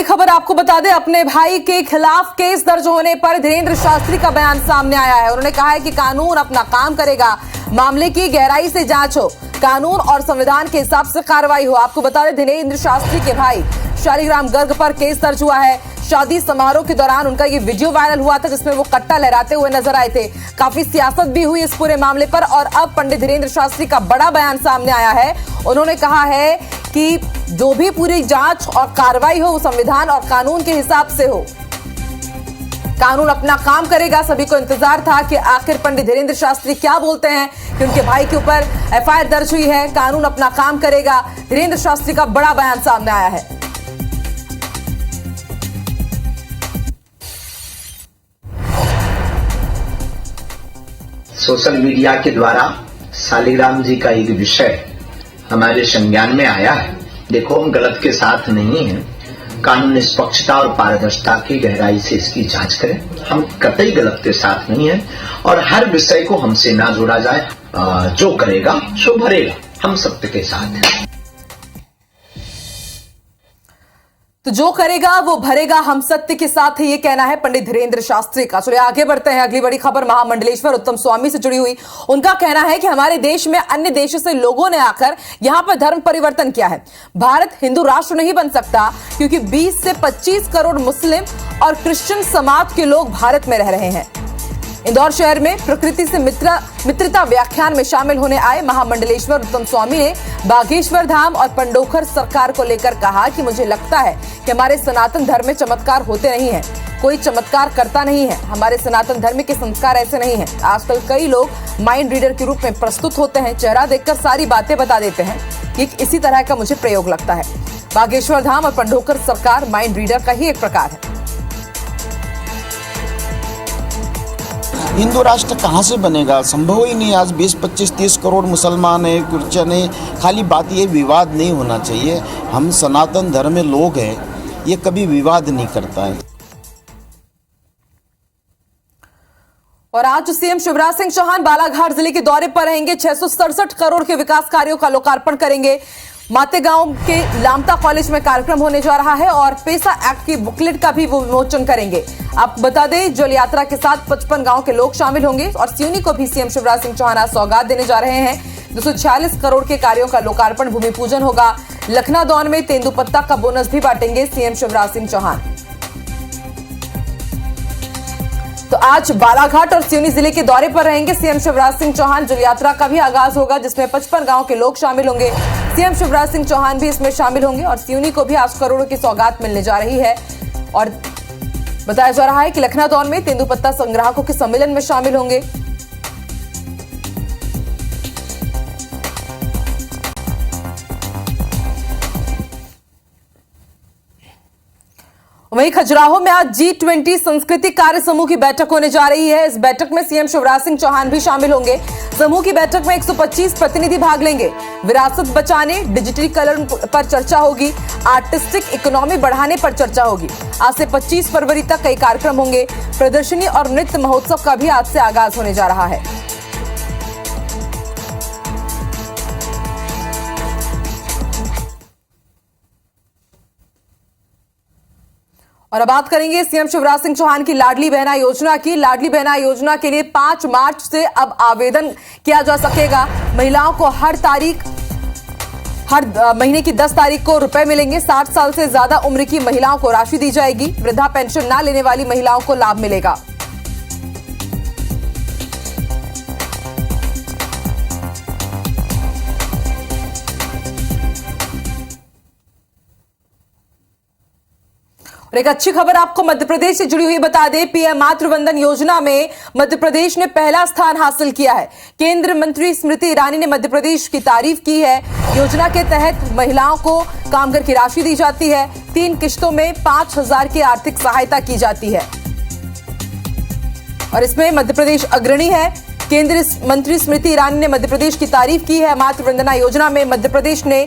खबर आपको बता दें, अपने भाई के खिलाफ केस दर्ज होने पर धीरेन्द्र शास्त्री का बयान सामने आया है। उन्होंने कहा है कि कानून अपना काम करेगा, मामले की गहराई से जांच हो, कानून और संविधान के हिसाब से कार्रवाई हो। आपको बता दें, धीरेन्द्र शास्त्री के भाई शालिग्राम गर्ग पर केस दर्ज हुआ है। शादी समारोह के दौरान उनका ये वीडियो वायरल हुआ था जिसमें वो कट्टा लहराते हुए नजर आए थे। काफी सियासत भी हुई इस पूरे मामले पर और अब पंडित धीरेन्द्र शास्त्री का बड़ा बयान सामने आया है। उन्होंने कहा है कि जो भी पूरी जांच और कार्रवाई हो वो संविधान और कानून के हिसाब से हो, कानून अपना काम करेगा। सभी को इंतजार था कि आखिर पंडित धीरेन्द्र शास्त्री क्या बोलते हैं कि उनके भाई के ऊपर एफआईआर दर्ज हुई है, कानून अपना काम करेगा। धीरेन्द्र शास्त्री का बड़ा बयान सामने आया है। सोशल मीडिया के द्वारा शालिग्राम जी का एक विषय हमारे संज्ञान में आया है। देखो, हम गलत के साथ नहीं हैं। कानून निष्पक्षता और पारदर्शिता की गहराई से इसकी जांच करें। हम कतई गलत के साथ नहीं हैं और हर विषय को हमसे ना जोड़ा जाए। जो करेगा सो भरेगा, हम सत्य के साथ हैं। तो जो करेगा वो भरेगा, हम सत्य के साथ है, ये कहना है पंडित धीरेन्द्र शास्त्री का। चलिए आगे बढ़ते हैं। अगली बड़ी खबर महामंडलेश्वर उत्तम स्वामी से जुड़ी हुई। उनका कहना है कि हमारे देश में अन्य देशों से लोगों ने आकर यहां पर धर्म परिवर्तन किया है। भारत हिंदू राष्ट्र नहीं बन सकता क्योंकि 20 से 25 करोड़ मुस्लिम और क्रिश्चियन समाज के लोग भारत में रह रहे हैं। इंदौर शहर में प्रकृति से मित्रता व्याख्यान में शामिल होने आए महामंडलेश्वर उत्तम स्वामी ने बागेश्वर धाम और पंडोखर सरकार को लेकर कहा कि मुझे लगता है कि हमारे सनातन धर्म में चमत्कार होते नहीं हैं, कोई चमत्कार करता नहीं है। हमारे सनातन धर्म के संस्कार ऐसे नहीं हैं। आजकल कई लोग माइंड रीडर के रूप में प्रस्तुत होते हैं, चेहरा देखकर सारी बातें बता देते हैं। ये इसी तरह का मुझे प्रयोग लगता है। बागेश्वर धाम और पंडोखर सरकार माइंड रीडर का ही एक प्रकार है। हिंदू राष्ट्र कहाँ से बनेगा? संभव ही नहीं। आज 20, 25, 30 करोड़ मुसलमान है, क्रिश्चियन है। खाली बात ये विवाद नहीं होना चाहिए। हम सनातन धर्म में लोग हैं, ये कभी विवाद नहीं करता है। और आज सीएम शिवराज सिंह चौहान बालाघाट जिले के दौरे पर रहेंगे। 667 करोड़ के विकास कार्यों का लोकार्पण करेंगे। मातेगांव के लामता कॉलेज में कार्यक्रम होने जा रहा है और पेसा एक्ट की बुकलेट का भी वो विमोचन करेंगे। आपको बता दें, जल यात्रा के साथ 55 गांव के लोग शामिल होंगे और सिवनी को भी सीएम शिवराज सिंह चौहान आज सौगात देने जा रहे हैं। 246 करोड़ के कार्यों का लोकार्पण, भूमि पूजन होगा। लखनादौन में तेंदुपत्ता का बोनस भी बांटेंगे सीएम शिवराज सिंह चौहान। तो आज बालाघाट और सिवनी जिले के दौरे पर रहेंगे सीएम शिवराज सिंह चौहान। जल यात्रा का भी आगाज होगा जिसमें 55 गांव के लोग शामिल होंगे। सीएम शिवराज सिंह चौहान भी इसमें शामिल होंगे और सिवनी को भी आज करोड़ों की सौगात मिलने जा रही है। और बताया जा रहा है कि लखनादौन में तेंदुपत्ता संग्राहकों के सम्मेलन में शामिल होंगे। वहीं खजुराहो में आज G20 सांस्कृतिक कार्य समूह की बैठक होने जा रही है। इस बैठक में सीएम शिवराज सिंह चौहान भी शामिल होंगे। समूह की बैठक में 125 प्रतिनिधि भाग लेंगे। विरासत बचाने, डिजिटलीकरण पर चर्चा होगी, आर्टिस्टिक इकोनॉमी बढ़ाने पर चर्चा होगी। आज से 25 फरवरी तक कई कार्यक्रम होंगे। प्रदर्शनी और नृत्य महोत्सव का भी आज से आगाज होने जा रहा है। और अब बात करेंगे सीएम शिवराज सिंह चौहान की लाडली बहना योजना की। लाडली बहना योजना के लिए 5 मार्च से अब आवेदन किया जा सकेगा। महिलाओं को हर महीने की 10 तारीख को रुपए मिलेंगे। 60 साल से ज्यादा उम्र की महिलाओं को राशि दी जाएगी। वृद्धा पेंशन ना लेने वाली महिलाओं को लाभ मिलेगा। और एक अच्छी खबर आपको मध्य प्रदेश से जुड़ी हुई बता दें, पीएम मातृवंदन योजना में मध्य प्रदेश ने पहला स्थान हासिल किया है। केंद्रीय मंत्री स्मृति ईरानी ने मध्य प्रदेश की तारीफ की है। योजना के तहत महिलाओं को कामगार की राशि दी जाती है। 3 किश्तों में 5,000 की आर्थिक सहायता की जाती है और इसमें मध्य प्रदेश अग्रणी है। केंद्रीय मंत्री स्मृति ईरानी ने मध्य प्रदेश की तारीफ की है। मातृवंदना योजना में मध्य प्रदेश ने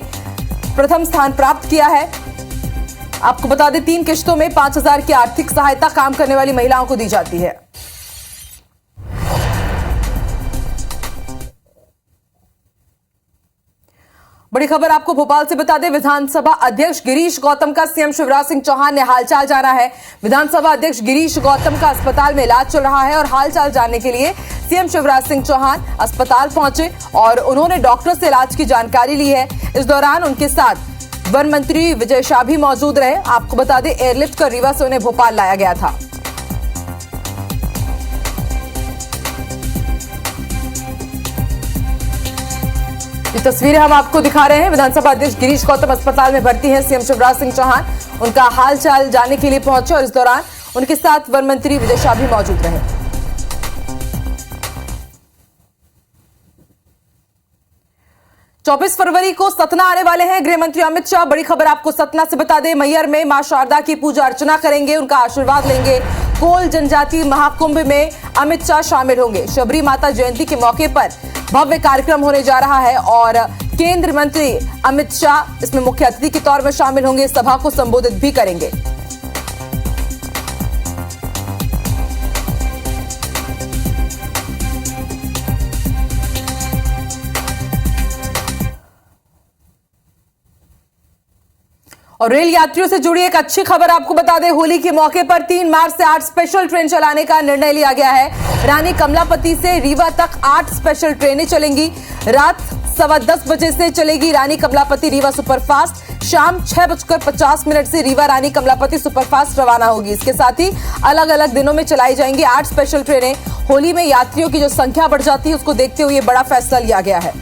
प्रथम स्थान प्राप्त किया है। आपको बता दें, 3 किश्तों में 5,000 की आर्थिक सहायता काम करने वाली महिलाओं को दी जाती है। बड़ी खबर आपको भोपाल से बता दें, विधानसभा अध्यक्ष गिरीश गौतम का सीएम शिवराज सिंह चौहान ने हालचाल जाना है। विधानसभा अध्यक्ष गिरीश गौतम का अस्पताल में इलाज चल रहा है और हालचाल जानने के लिए सीएम शिवराज सिंह चौहान अस्पताल पहुंचे और उन्होंने डॉक्टर से इलाज की जानकारी ली है। इस दौरान उनके साथ वन मंत्री विजय शाह भी मौजूद रहे। आपको बता दें, एयरलिफ्ट कर रीवा से उन्हें भोपाल लाया गया था। ये तस्वीरें हम आपको दिखा रहे हैं। विधानसभा अध्यक्ष गिरीश गौतम अस्पताल में भर्ती हैं। सीएम शिवराज सिंह चौहान उनका हालचाल जानने के लिए पहुंचे और इस दौरान उनके साथ वन मंत्री विजय शाह भी मौजूद रहे। चौबीस फरवरी को सतना आने वाले हैं गृह मंत्री अमित शाह। बड़ी खबर आपको सतना से बता दें, मैहर में मां शारदा की पूजा अर्चना करेंगे, उनका आशीर्वाद लेंगे। कोल जनजाति महाकुंभ में अमित शाह शामिल होंगे। शबरी माता जयंती के मौके पर भव्य कार्यक्रम होने जा रहा है और केंद्रीय मंत्री अमित शाह इसमें मुख्य अतिथि के तौर में शामिल होंगे। सभा को संबोधित भी करेंगे। और रेल यात्रियों से जुड़ी एक अच्छी खबर आपको बता दें, होली के मौके पर 3 मार्च से 8 स्पेशल ट्रेन चलाने का निर्णय लिया गया है। रानी कमलापति से रीवा तक 8 स्पेशल ट्रेनें चलेंगी। रात 10:15 बजे से चलेगी रानी कमलापति रीवा सुपरफास्ट। शाम 6:50 से रीवा रानी कमलापति सुपरफास्ट रवाना होगी। इसके साथ ही अलग अलग दिनों में चलाई जाएंगी 8 स्पेशल ट्रेनें। होली में यात्रियों की जो संख्या बढ़ जाती है उसको देखते हुए बड़ा फैसला लिया गया है।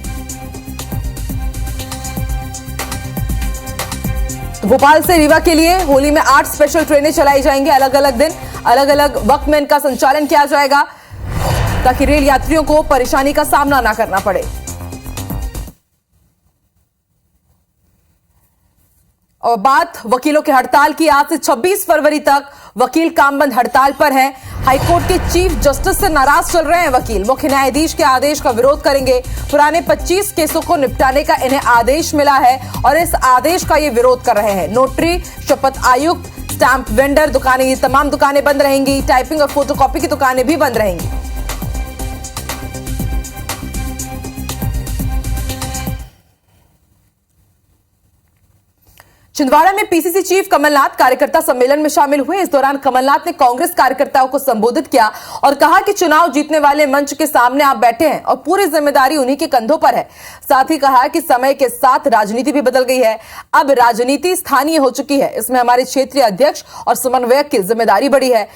तो भोपाल से रीवा के लिए होली में 8 स्पेशल ट्रेनें चलाई जाएंगी। अलग अलग दिन, अलग अलग वक्त में इनका संचालन किया जाएगा ताकि रेल यात्रियों को परेशानी का सामना ना करना पड़े। और बात वकीलों के हड़ताल की। आज से 26 फरवरी तक वकील कामबंद हड़ताल पर हैं। हाईकोर्ट के चीफ जस्टिस से नाराज चल रहे हैं वकील। मुख्य न्यायाधीश के आदेश का विरोध करेंगे। पुराने 25 केसों को निपटाने का इन्हें आदेश मिला है और इस आदेश का ये विरोध कर रहे हैं। नोटरी, शपथ आयुक्त, स्टैंप वेंडर दुकानें, ये तमाम दुकानें बंद रहेंगी। टाइपिंग और फोटोकॉपी की दुकानें भी बंद रहेंगी। छिंदवाड़ा में पीसीसी चीफ कमलनाथ कार्यकर्ता सम्मेलन में शामिल हुए। इस दौरान कमलनाथ ने कांग्रेस कार्यकर्ताओं को संबोधित किया और कहा कि चुनाव जीतने वाले मंच के सामने आप बैठे हैं और पूरी जिम्मेदारी उन्हीं के कंधों पर है। साथ ही कहा कि समय के साथ राजनीति भी बदल गई है, अब राजनीति स्थानीय हो चुकी है, इसमें हमारे क्षेत्रीय अध्यक्ष और समन्वयक की जिम्मेदारी बड़ी है।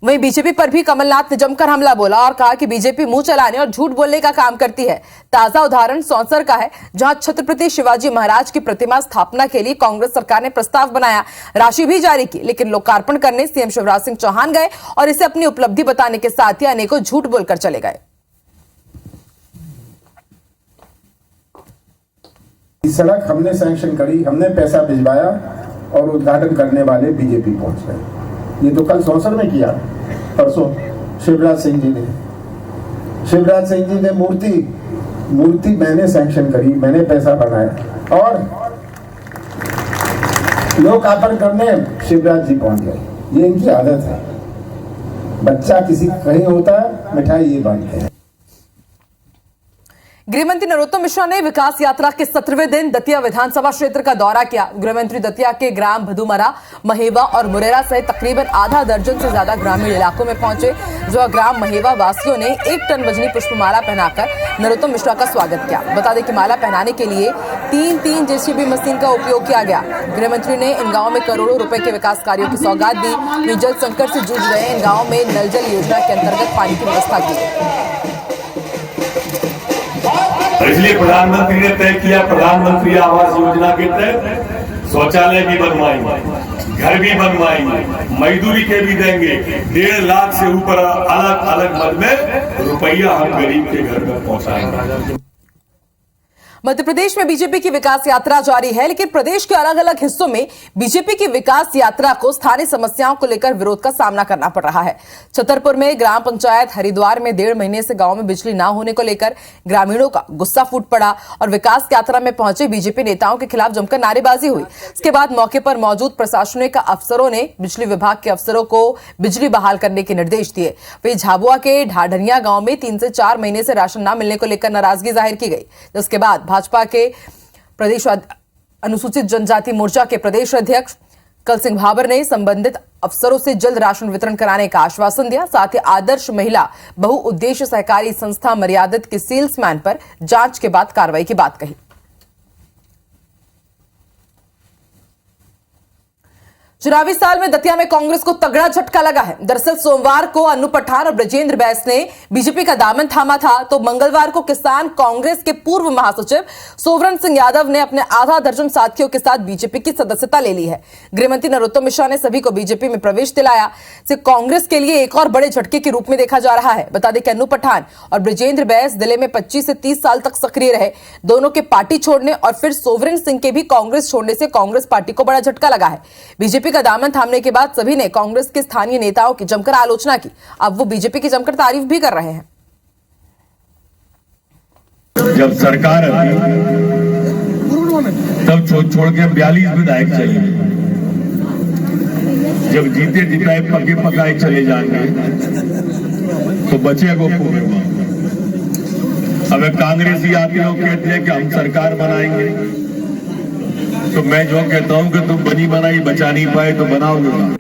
वहीं बीजेपी पर भी कमलनाथ ने जमकर हमला बोला और कहा कि बीजेपी मुंह चलाने और झूठ बोलने का काम करती है। ताजा उदाहरण सौंसर का है, जहां छत्रपति शिवाजी महाराज की प्रतिमा स्थापना के लिए कांग्रेस सरकार ने प्रस्ताव बनाया, राशि भी जारी की, लेकिन लोकार्पण करने सीएम शिवराज सिंह चौहान गए और इसे अपनी उपलब्धि बताने के साथ ही अनेकों झूठ बोलकर चले गए। सड़क हमने सैंक्शन करी, हमने पैसा भिजवाया और उद्घाटन करने वाले बीजेपी पहुंच गए। ये तो कल सौंसर में किया, परसों शिवराज सिंह जी ने मूर्ति मैंने सैंक्शन करी, मैंने पैसा बनाया और लोकार्पण करने शिवराज जी पहुंच गए। ये इनकी आदत है। बच्चा किसी कहीं होता है, मिठाई ये बांटते हैं। गृहमंत्री नरोत्तम मिश्रा ने विकास यात्रा के 17वें दिन दतिया विधानसभा क्षेत्र का दौरा किया। गृहमंत्री दतिया के ग्राम भदुमरा, महेवा और मुरेरा सहित तकरीबन आधा दर्जन से ज्यादा ग्रामीण इलाकों में पहुंचे, जो ग्राम महेवा वासियों ने 1 टन वजनी पुष्पमाला पहनाकर नरोत्तम मिश्रा का स्वागत किया। बता दें कि माला पहनाने के लिए 3 जेसीबी मशीन का उपयोग किया गया। गृहमंत्री ने इन गाँव में करोड़ों रुपए के विकास कार्यों की सौगात दी। जल संकट से जूझ रहे इन गाँव में नल जल योजना के अंतर्गत पानी की व्यवस्था की। इसलिए प्रधानमंत्री ने तय किया, प्रधानमंत्री आवास योजना के तहत शौचालय भी बनवाएंगे, घर भी बनवाएंगे, मजदूरी के भी देंगे। 1.5 लाख से ऊपर अलग अलग मद में रुपया हम गरीब के घर में पहुंचाएंगे। मध्य प्रदेश में बीजेपी की विकास यात्रा जारी है, लेकिन प्रदेश के अलग अलग हिस्सों में बीजेपी की विकास यात्रा को स्थानीय समस्याओं को लेकर विरोध का सामना करना पड़ रहा है। छतरपुर में ग्राम पंचायत हरिद्वार में 1.5 महीने से गांव में बिजली न होने को लेकर ग्रामीणों का गुस्सा फूट पड़ा और विकास यात्रा में पहुंचे बीजेपी नेताओं के खिलाफ जमकर नारेबाजी हुई। इसके बाद मौके पर मौजूद प्रशासनिक अफसरों ने बिजली विभाग के अफसरों को बिजली बहाल करने के निर्देश दिए। वहीं झाबुआ के ढाढनिया गांव में 3 से 4 महीने से राशन न मिलने को लेकर नाराजगी जाहिर की गई, जिसके बाद भाजपा के प्रदेश अनुसूचित जनजाति मोर्चा के प्रदेश अध्यक्ष कल सिंह भाबर ने संबंधित अफसरों से जल्द राशन वितरण कराने का आश्वासन दिया। साथ ही आदर्श महिला बहुउद्देश्य सहकारी संस्था मर्यादित के सेल्समैन पर जांच के बाद कार्रवाई की बात कही। चुनावी साल में दतिया में कांग्रेस को तगड़ा झटका लगा है। दरअसल सोमवार को अन्नू पठान और ब्रजेंद्र बैस ने बीजेपी का दामन थामा था, तो मंगलवार को किसान कांग्रेस के पूर्व महासचिव सोवरन सिंह यादव ने अपने आधा दर्जन साथियों के साथ बीजेपी की सदस्यता ले ली है। गृहमंत्री नरोत्तम मिश्रा ने सभी को बीजेपी में प्रवेश दिलाया। इसे कांग्रेस के लिए एक और बड़े झटके के रूप में देखा जा रहा है। बता दें कि अन्नू पठान और ब्रजेंद्र बैस जिले में 25 से 30 साल तक सक्रिय रहे। दोनों के पार्टी छोड़ने और फिर सोवरन सिंह के भी कांग्रेस छोड़ने से कांग्रेस पार्टी को बड़ा झटका लगा है। बीजेपी का दामन थामने के बाद सभी ने कांग्रेस के स्थानीय नेताओं की जमकर आलोचना की। अब वो बीजेपी की जमकर तारीफ भी कर रहे हैं। जब सरकार आई तब छोड़ के 42 विधायक चले। जब जीते जिताए पके पकाए चले जाएंगे तो बचेगा पूरे। अब कांग्रेसी आके लोग कहते हैं कि हम सरकार बनाएंगे, तो मैं जो कहता हूं कि तुम बनी बनाई बचा नहीं पाए तो बनाओगे।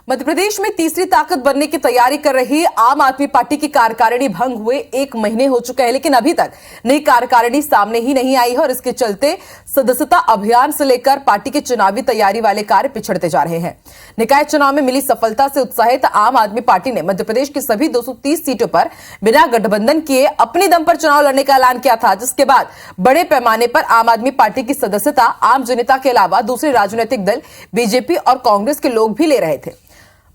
मध्य प्रदेश में तीसरी ताकत बनने की तैयारी कर रही आम आदमी पार्टी की कार्यकारिणी भंग हुए 1 महीने हो चुके हैं, लेकिन अभी तक नई कार्यकारिणी सामने ही नहीं आई है और इसके चलते सदस्यता अभियान से लेकर पार्टी की चुनावी तैयारी वाले कार्य पिछड़ते जा रहे हैं। निकाय चुनाव में मिली सफलता से उत्साहित आम आदमी पार्टी ने मध्य प्रदेश की सभी 230 सीटों पर बिना गठबंधन किए अपने दम पर चुनाव लड़ने का ऐलान किया था, जिसके बाद बड़े पैमाने पर आम आदमी पार्टी की सदस्यता आम जनता के अलावा दूसरे राजनीतिक दल बीजेपी और कांग्रेस के लोग भी ले रहे थे।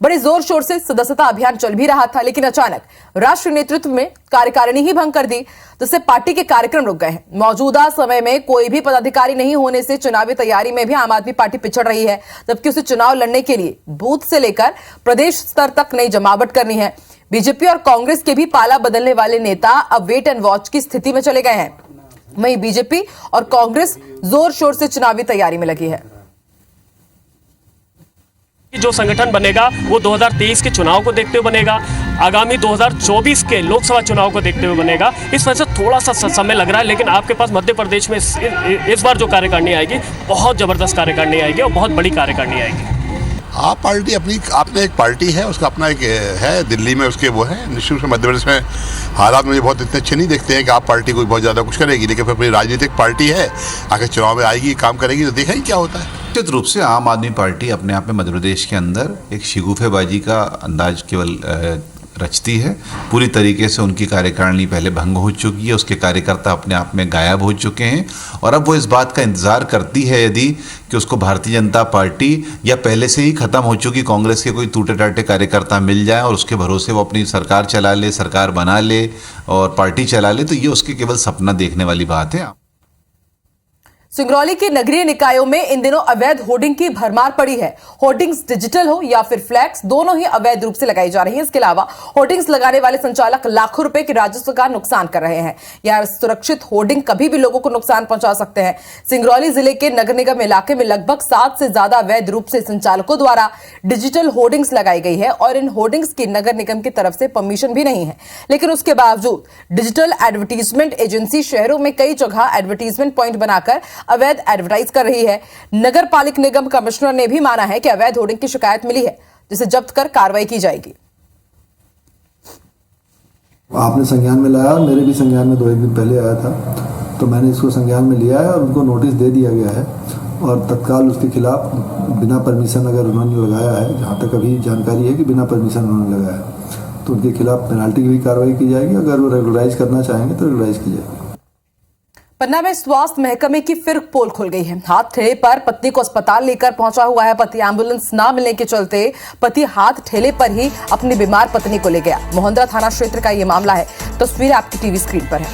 बड़े जोर शोर से सदस्यता अभियान चल भी रहा था, लेकिन अचानक राष्ट्रीय नेतृत्व में कार्यकारिणी ही भंग कर दी, जिससे पार्टी के कार्यक्रम रुक गए हैं। मौजूदा समय में कोई भी पदाधिकारी नहीं होने से चुनावी तैयारी में भी आम आदमी पार्टी पिछड़ रही है, जबकि उसे चुनाव लड़ने के लिए बूथ से लेकर प्रदेश स्तर तक नई जमावट करनी है। बीजेपी और कांग्रेस के भी पाला बदलने वाले नेता अब वेट एंड वॉच की स्थिति में चले गए हैं। वहीं बीजेपी और कांग्रेस जोर शोर से चुनावी तैयारी में लगी है। जो संगठन बनेगा वो 2023 के चुनाव को देखते हुए बनेगा, आगामी 2024 के लोकसभा चुनाव को देखते हुए बनेगा। इस वजह से थोड़ा सा समय लग रहा है, लेकिन आपके पास मध्य प्रदेश में इस बार जो कार्यकारिणी आएगी बहुत जबरदस्त कार्यकारिणी आएगी और बहुत बड़ी कार्यकारिणी आएगी। आप पार्टी अपनी आपने एक पार्टी है, उसका अपना एक है, दिल्ली में उसके वो है। निश्चित रूप से मध्य प्रदेश में हालात मुझे बहुत इतने अच्छे नहीं दिखते हैं कि आप पार्टी कोई बहुत ज़्यादा कुछ करेगी, लेकिन फिर अपनी राजनीतिक पार्टी है, आखिर चुनाव में आएगी, काम करेगी, तो देखा ही क्या होता है। निश्चित रूप से आम आदमी पार्टी अपने आप में मध्य प्रदेश के अंदर एक शिगुफेबाजी का अंदाज केवल रचती है। पूरी तरीके से उनकी कार्यकारिणी पहले भंग हो चुकी है, उसके कार्यकर्ता अपने आप में गायब हो चुके हैं और अब वो इस बात का इंतजार करती है यदि कि उसको भारतीय जनता पार्टी या पहले से ही खत्म हो चुकी कांग्रेस के कोई टूटे टाटे कार्यकर्ता मिल जाए और उसके भरोसे वो अपनी सरकार चला ले, सरकार बना ले और पार्टी चला ले, तो ये उसके केवल सपना देखने वाली बात है। सिंगरौली के नगरीय निकायों में इन दिनों अवैध होर्डिंग की भरमार पड़ी है। होर्डिंग्स डिजिटल हो या फिर फ्लैक्स, दोनों ही अवैध रूप से लगाई जा रही हैं। इसके अलावा होर्डिंग्स लगाने वाले संचालक लाखों रुपए के राजस्व का नुकसान कर रहे हैं। यह सुरक्षित होर्डिंग कभी भी लोगों को नुकसान पहुंचा सकते हैं। सिंगरौली जिले के नगर निगम इलाके में लगभग 7 से ज्यादा अवैध रूप से संचालकों द्वारा डिजिटल होर्डिंग्स लगाई गई है और इन होर्डिंग्स की नगर निगम की तरफ से परमिशन भी नहीं है, लेकिन उसके बावजूद डिजिटल एडवर्टीजमेंट एजेंसी शहरों में कई जगह एडवर्टीजमेंट पॉइंट बनाकर अवैध एडवर्टाइज कर रही है। नगर पालिक निगम कमिश्नर ने भी माना है कि अवैध होर्डिंग की शिकायत मिली है, जिसे जब्त कर कार्रवाई की जाएगी। आपने संज्ञान में लाया, मेरे भी संज्ञान में 2-1 दिन पहले आया था, तो मैंने इसको संज्ञान में लिया है और उनको नोटिस दे दिया गया है और तत्काल उसके खिलाफ बिना परमिशन अगर उन्होंने लगाया है, जहाँ तक अभी जानकारी है कि बिना परमिशन उन्होंने लगाया है, तो उनके खिलाफ पेनाल्टी की भी कार्रवाई की जाएगी। अगर वो रेगुलराइज करना चाहेंगे तो रेगुलराइज की जाएगी। पन्ना में स्वास्थ्य महकमे की फिर पोल खुल गई है। हाथ ठेले पर पत्नी को अस्पताल लेकर पहुंचा हुआ है पति। एम्बुलेंस ना मिलने के चलते पति हाथ ठेले पर ही अपनी बीमार पत्नी को ले गया। मोहंद्रा थाना क्षेत्र का यह मामला है। तस्वीर आपकी टीवी स्क्रीन पर है।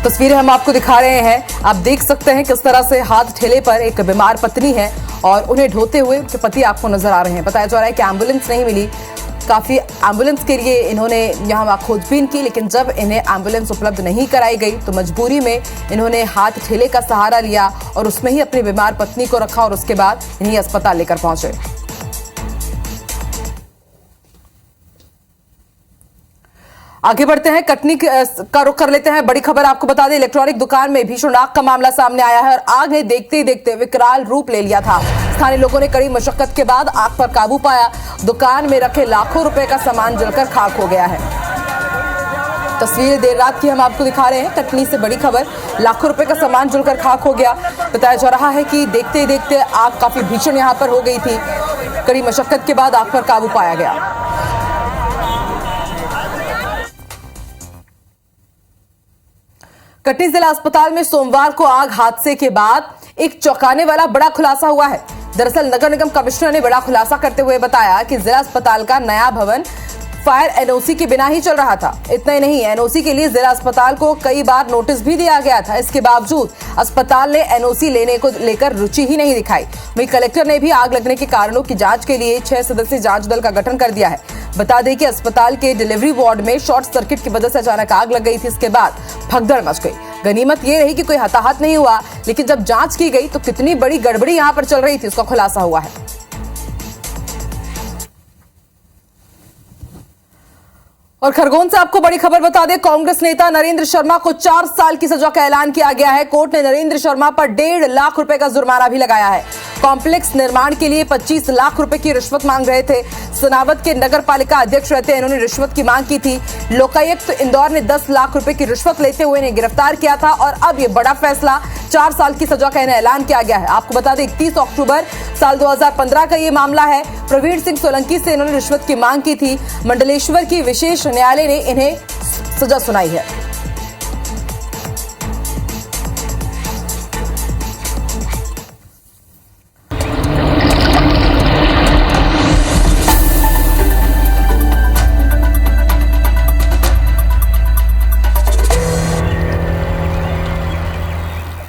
तस्वीरें हम आपको दिखा रहे हैं। आप देख सकते हैं किस तरह से हाथ ठेले पर एक बीमार पत्नी है और उन्हें ढोते हुए उनके पति आपको नजर आ रहे हैं। बताया जा रहा है कि एम्बुलेंस नहीं मिली। काफ़ी एम्बुलेंस के लिए इन्होंने यहाँ खोजबीन की, लेकिन जब इन्हें एम्बुलेंस उपलब्ध नहीं कराई गई तो मजबूरी में इन्होंने हाथ ठेले का सहारा लिया और उसमें ही अपनी बीमार पत्नी को रखा और उसके बाद इन्हें अस्पताल लेकर पहुंचे। आगे बढ़ते हैं, कटनी का रुख कर लेते हैं। बड़ी खबर आपको बता दें, इलेक्ट्रॉनिक दुकान में भीषण आग का मामला सामने आया है और आग ने देखते ही देखते विकराल रूप ले लिया था। स्थानीय लोगों ने कड़ी मशक्कत के बाद आग पर काबू पाया। दुकान में रखे लाखों रुपए का सामान जलकर खाक हो गया है। तस्वीरें देर रात की हम आपको दिखा रहे हैं। कटनी से बड़ी खबर, लाखों रुपए का सामान जलकर खाक हो गया। बताया जा रहा है कि देखते ही देखते आग काफी भीषण यहां पर हो गई थी। कड़ी मशक्कत के बाद आग पर काबू पाया गया। कटनी जिला अस्पताल में सोमवार को आग हादसे के बाद एक चौंकाने वाला बड़ा खुलासा हुआ है। दरअसल नगर निगम कमिश्नर ने बड़ा खुलासा करते हुए बताया कि जिला अस्पताल का नया भवन फायर एनओसी के बिना ही चल रहा था। इतना ही नहीं, एनओसी के लिए जिला अस्पताल को कई बार नोटिस भी दिया गया था। इसके बावजूद अस्पताल ने एनओसी लेने को लेकर रुचि ही नहीं दिखाई। वहीं कलेक्टर ने भी आग लगने के कारणों की जांच के लिए 6 सदस्यीय जांच दल का गठन कर दिया है। बता दें कि अस्पताल के डिलीवरी वार्ड में शॉर्ट सर्किट की वजह से अचानक आग लग गई थी। इसके बाद भगदड़ मच गई। गनीमत ये रही कि कोई हताहत नहीं हुआ, लेकिन जब जांच की गई तो कितनी बड़ी गड़बड़ी यहां पर चल रही थी उसका खुलासा हुआ है। और खरगोन से आपको बड़ी खबर बता दें, कांग्रेस नेता नरेंद्र शर्मा को 4 साल की सजा का ऐलान किया गया है। कोर्ट ने नरेंद्र शर्मा पर 1.5 लाख रुपए का जुर्माना भी लगाया है। कॉम्प्लेक्स निर्माण के लिए 25 लाख रुपए की रिश्वत मांग रहे थे। सनावद के नगर पालिका अध्यक्ष रहते इन्होंने रिश्वत की मांग की थी। लोकायुक्त इंदौर ने 10 लाख रुपए की रिश्वत लेते हुए इन्हें गिरफ्तार किया था और अब ये बड़ा फैसला, 4 साल की सजा का इन्हें ऐलान किया गया है। आपको बता दें 31 अक्टूबर साल 2015 का ये मामला है। प्रवीण सिंह सोलंकी से इन्होंने रिश्वत की मांग की थी। मंडलेश्वर की विशेष न्यायालय ने इन्हें सजा सुनाई है।